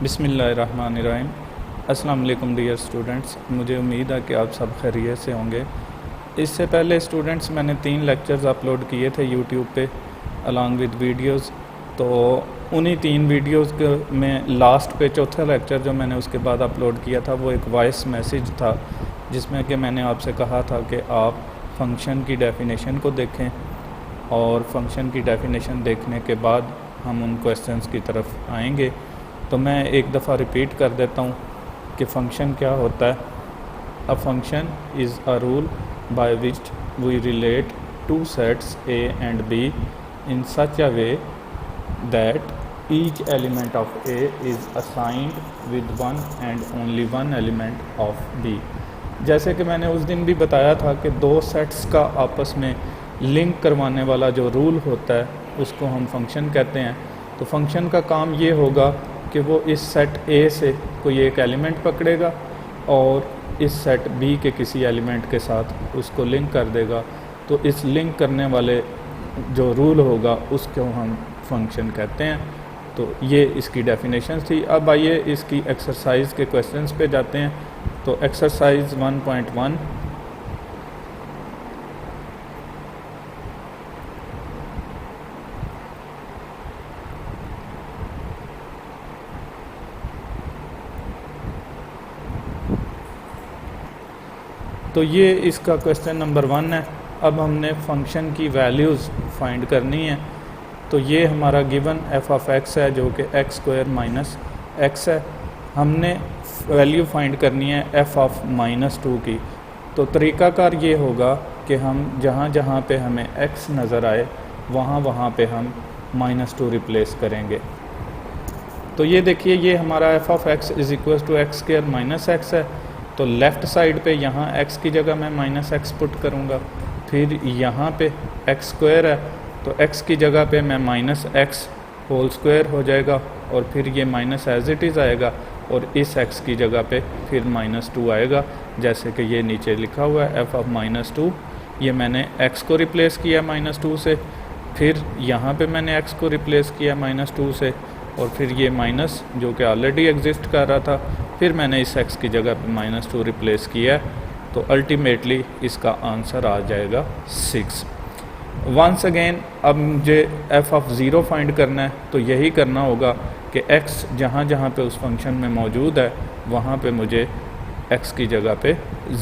बिस्मिल्लाहिर्रहमानिर्रहीम। अस्सलाम वालेकुम डियर स्टूडेंट्स, मुझे उम्मीद है कि आप सब खैरियत से होंगे। इससे पहले स्टूडेंट्स मैंने 3 लेक्चर्स अपलोड किए थे यूट्यूब पे अलॉन्ग विद वीडियोस। तो उन्हीं 3 वीडियोस के में लास्ट पे चौथा लेक्चर जो मैंने उसके बाद अपलोड किया था वो एक वॉइस मैसेज था, जिसमें कि मैंने आपसे कहा था कि आप फंक्शन की डेफिनेशन को देखें और फंक्शन की डेफिनेशन देखने के बाद हम उन क्वेश्चंस की तरफ आएंगे। तो मैं एक दफ़ा रिपीट कर देता हूँ कि फ़ंक्शन क्या होता है। A function is a rule by which we relate to sets A and B in such a way that each element of A is assigned with one and only one element of B. जैसे कि मैंने उस दिन भी बताया था कि 2 sets का आपस में लिंक करवाने वाला जो रूल होता है उसको हम फंक्शन कहते हैं। तो फंक्शन का काम ये होगा कि वो इस सेट ए से कोई एक एलिमेंट पकड़ेगा और इस सेट बी के किसी एलिमेंट के साथ उसको लिंक कर देगा। तो इस लिंक करने वाले जो रूल होगा उसको हम फंक्शन कहते हैं। तो ये इसकी डेफिनेशन थी। अब आइए इसकी एक्सरसाइज के क्वेश्चंस पे जाते हैं। तो एक्सरसाइज 1.1 तो ये इसका क्वेश्चन नंबर 1 है। अब हमने फंक्शन की वैल्यूज़ फाइंड करनी है। तो ये हमारा गिवन एफ ऑफ एक्स है जो कि एक्स स्क्वायर माइनस एक्स है। हमने वैल्यू फाइंड करनी है एफ ऑफ -2 की। तो तरीक़ाकार ये होगा कि हम जहाँ जहाँ पे हमें एक्स नज़र आए वहाँ पे हम -2 रिप्लेस करेंगे। तो ये देखिए, ये हमारा F of X is equal to X square minus X है। तो लेफ़्ट साइड पे यहाँ x की जगह मैं माइनस एक्स पुट करूँगा। फिर यहाँ पे एक्स स्क्वायर है तो x की जगह पे मैं माइनस एक्स होल स्क्वायर हो जाएगा और फिर ये माइनस एज इट इज़ आएगा और इस x की जगह पे फिर -2 आएगा, जैसे कि ये नीचे लिखा हुआ है एफ ऑफ -2। ये मैंने x को रिप्लेस किया -2 से, फिर यहाँ पे मैंने x को रिप्लेस किया -2 से और फिर ये माइनस जो कि ऑलरेडी एग्जिस्ट कर रहा था, फिर मैंने इस x की जगह पे -2 रिप्लेस किया। तो अल्टीमेटली इसका आंसर आ जाएगा 6। वंस अगेन अब मुझे f ऑफ 0 फाइंड करना है। तो यही करना होगा कि x जहाँ जहाँ पे उस फंक्शन में मौजूद है वहाँ पे मुझे x की जगह पे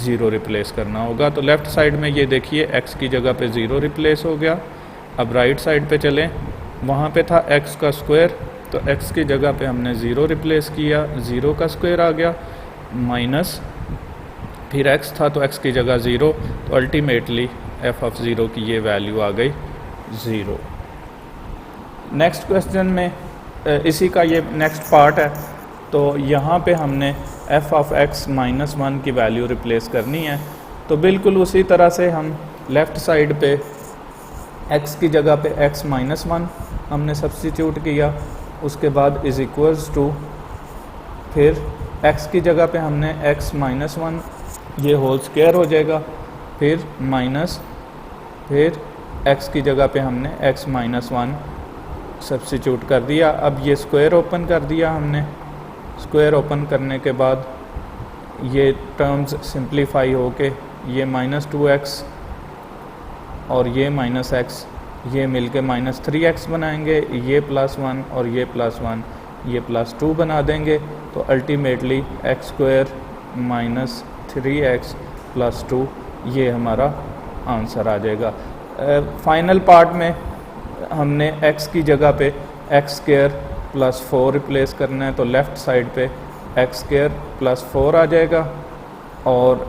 0 रिप्लेस करना होगा। तो लेफ़्ट साइड में ये देखिए x की जगह पे 0 रिप्लेस हो गया। अब राइट साइड पे चलें, वहाँ पे था x का स्क्वायर, तो x की जगह पे हमने 0 रिप्लेस किया, 0 का स्क्वायर आ गया माइनस फिर x था तो x की जगह 0। तो अल्टीमेटली f ऑफ 0 की ये वैल्यू आ गई 0। नेक्स्ट क्वेश्चन में इसी का ये नेक्स्ट पार्ट है। तो यहाँ पे हमने f ऑफ x -1 की वैल्यू रिप्लेस करनी है। तो बिल्कुल उसी तरह से हम लेफ़्ट साइड पे x की जगह पे x -1 हमने सब्स्टिट्यूट किया, उसके बाद इज़ इक्वल्स टू फिर x की जगह पे हमने x -1 ये होल स्क्वायर हो जाएगा, फिर माइनस फिर x की जगह पे हमने x -1 सब्स्टिट्यूट कर दिया। अब ये स्क्वायर ओपन कर दिया हमने। स्क्वायर ओपन करने के बाद ये टर्म्स सिंप्लीफाई होके ये -2x और ये -x ये मिलके -3x बनाएंगे, ये +1 और ये +1 ये +2 बना देंगे। तो अल्टीमेटली x स्क्वायर -3x +2 ये हमारा आंसर आ जाएगा। फाइनल पार्ट में हमने x की जगह पे x स्क्वायर +4 रिप्लेस करना है। तो लेफ़्ट साइड पे x स्क्वायर +4 आ जाएगा और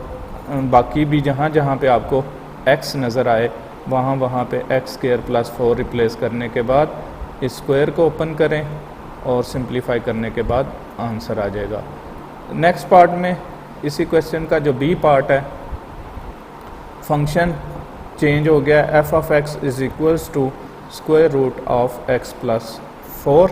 बाकी भी जहाँ जहाँ पे आपको x नज़र आए वहाँ पे x स्क्वायर +4 रिप्लेस करने के बाद इस स्क्वायर को ओपन करें और सिंप्लीफाई करने के बाद आंसर आ जाएगा। नेक्स्ट पार्ट में इसी क्वेश्चन का जो बी पार्ट है, फंक्शन चेंज हो गया, F of X is equals to square root of x +4।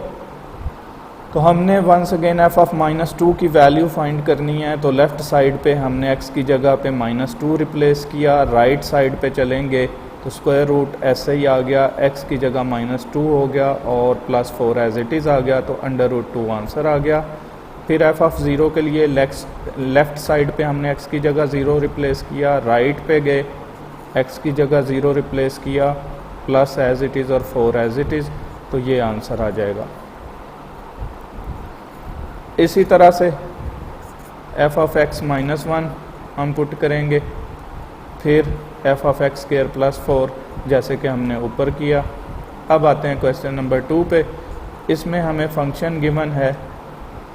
तो हमने वंस अगेन एफ ऑफ -2 की वैल्यू फाइंड करनी है। तो लेफ़्ट साइड पे हमने x की जगह पे -2 रिप्लेस किया, राइट साइड पे चलेंगे तो स्क्वायर रूट ऐसे ही आ गया, x की जगह -2 हो गया और +4 एज इट इज़ आ गया। तो √2 आंसर आ गया। फिर एफ ऑफ ज़ीरो के लिए लेफ़्ट साइड पे हमने एक्स की जगह ज़ीरो रिप्लेस किया, राइट पे गए एक्स की जगह ज़ीरो रिप्लेस किया, प्लस एज इट इज़ और 4 एज इट इज़, तो ये आंसर आ जाएगा। इसी तरह से एफ ऑफ एक्स माइनस 1 हम पुट करेंगे, फिर F of x square plus 4 जैसे कि हमने ऊपर किया। अब आते हैं क्वेश्चन नंबर 2 पे। इसमें हमें फंक्शन गिवन है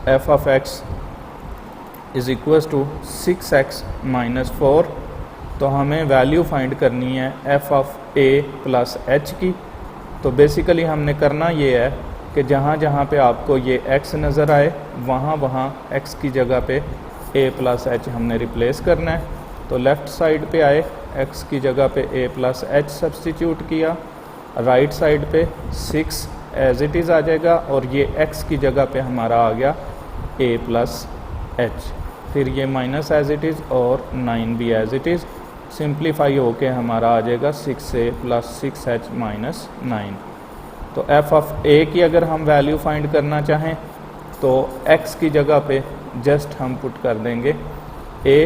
F of X is equals to 6x minus 4, तो हमें वैल्यू फाइंड करनी है F of A plus H की। तो बेसिकली हमने करना ये है कि जहाँ जहाँ पे आपको ये x नज़र आए वहाँ वहाँ x की जगह पे a प्लस एच हमने रिप्लेस करना है। तो लेफ़्ट साइड पे आए x की जगह पे a प्लस एच सब्सटीट्यूट किया, राइट साइड पे 6 एज इट इज़ आ जाएगा और ये x की जगह पे हमारा आ गया a प्लस एच, फिर ये माइनस एज इट इज़ और 9 भी एज इट इज़, सिंप्लीफाई होके हमारा आ जाएगा 6a प्लस 6h माइनस 9। तो एफ ऑफ ए की अगर हम वैल्यू फाइंड करना चाहें तो x की जगह पे जस्ट हम पुट कर देंगे a,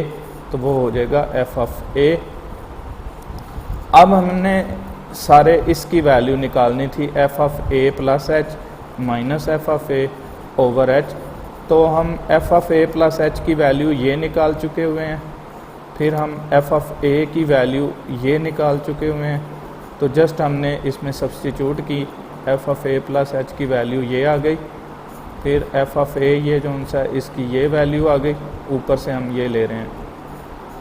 तो वो हो जाएगा एफ ऑफ ए। अब हमने सारे इसकी वैल्यू निकालनी थी F of A plus H minus F of A over H. तो हम F of A plus H की वैल्यू ये निकाल चुके हुए हैं, फिर हम एफ ऑफ ए की वैल्यू ये निकाल चुके हुए हैं। तो जस्ट हमने इसमें सब्सटीट्यूट की, F of A plus H की वैल्यू ये आ गई, फिर एफ ऑफ ए ये जो सा इसकी ये वैल्यू आ गई, ऊपर से हम ये ले रहे हैं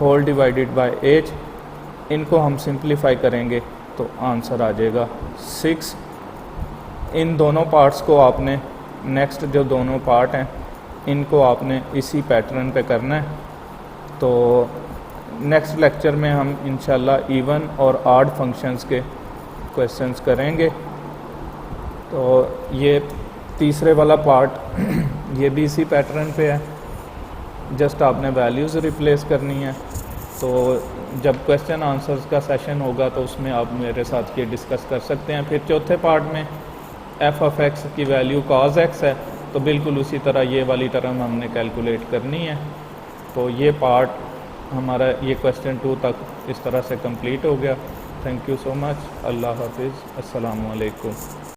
होल डिवाइडेड बाय एच। इनको हम सिंप्लीफाई करेंगे तो आंसर आ जाएगा 6। इन दोनों पार्ट्स को आपने नेक्स्ट जो दोनों पार्ट हैं इनको आपने इसी पैटर्न पे करना है। तो नेक्स्ट लेक्चर में हम इंशाल्लाह इवन और ऑड फंक्शंस के क्वेश्चंस करेंगे। तो ये तीसरे वाला पार्ट ये भी इसी पैटर्न पे है, जस्ट आपने वैल्यूज़ रिप्लेस करनी है। तो जब क्वेश्चन आंसर्स का सेशन होगा तो उसमें आप मेरे साथ ये डिस्कस कर सकते हैं। फिर चौथे पार्ट में एफ ऑफ एक्स की वैल्यू कॉज एक्स है, तो बिल्कुल उसी तरह ये वाली टर्म हमने कैलकुलेट करनी है। तो ये पार्ट हमारा ये क्वेश्चन 2 तक इस तरह से कंप्लीट हो गया। Thank you so much. अल्लाह हाफिज़। अस्सलामु अलैकुम।